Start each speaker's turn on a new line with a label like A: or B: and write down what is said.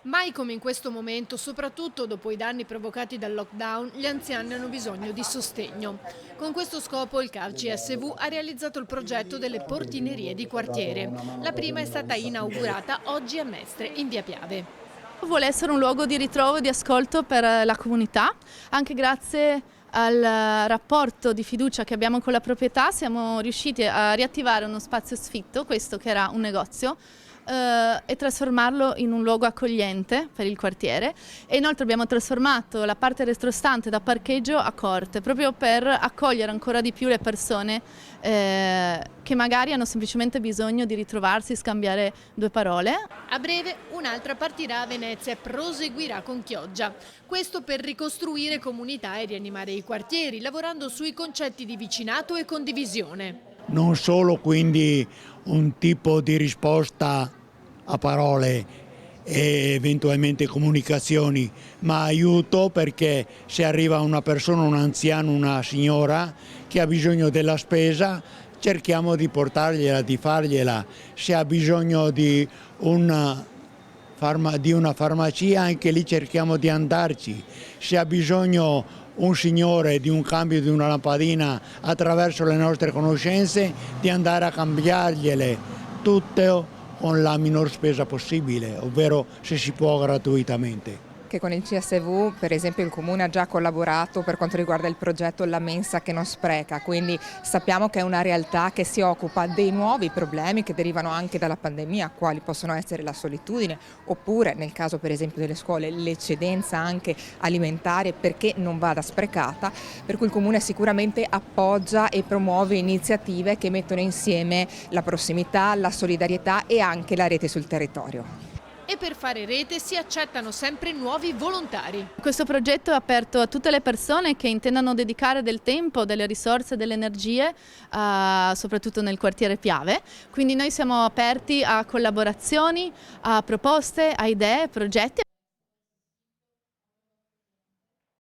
A: Mai come in questo momento, soprattutto dopo i danni provocati dal lockdown, gli anziani hanno bisogno di sostegno. Con questo scopo il CAV CSV ha realizzato il progetto delle portinerie di quartiere. La prima è stata inaugurata oggi a Mestre, in via Piave.
B: Vuole essere un luogo di ritrovo e di ascolto per la comunità, anche grazie al rapporto di fiducia che abbiamo con la proprietà siamo riusciti a riattivare uno spazio sfitto, questo che era un negozio, e trasformarlo in un luogo accogliente per il quartiere, e inoltre abbiamo trasformato la parte retrostante da parcheggio a corte proprio per accogliere ancora di più le persone che magari hanno semplicemente bisogno di ritrovarsi, scambiare due parole.
A: A breve un'altra partirà a Venezia e proseguirà con Chioggia. Questo per ricostruire comunità e rianimare i quartieri, lavorando sui concetti di vicinato e condivisione.
C: Non solo quindi un tipo di risposta a parole e eventualmente comunicazioni, ma aiuto, perché se arriva una persona, un anziano, una signora che ha bisogno della spesa, cerchiamo di portargliela, di fargliela. Se ha bisogno di una farmacia, anche lì cerchiamo di andarci. Se ha bisogno un signore di un cambio di una lampadina, attraverso le nostre conoscenze, di andare a cambiargliele, tutte con la minor spesa possibile, ovvero se si può gratuitamente.
D: Che con il CSV, per esempio, il Comune ha già collaborato per quanto riguarda il progetto La Mensa che non spreca, quindi sappiamo che è una realtà che si occupa dei nuovi problemi che derivano anche dalla pandemia, quali possono essere la solitudine oppure, nel caso per esempio delle scuole, l'eccedenza anche alimentare, perché non vada sprecata, per cui il Comune sicuramente appoggia e promuove iniziative che mettono insieme la prossimità, la solidarietà e anche la rete sul territorio.
A: E per fare rete si accettano sempre nuovi volontari.
B: Questo progetto è aperto a tutte le persone che intendano dedicare del tempo, delle risorse, delle energie, soprattutto nel quartiere Piave. Quindi noi siamo aperti a collaborazioni, a proposte, a idee, progetti.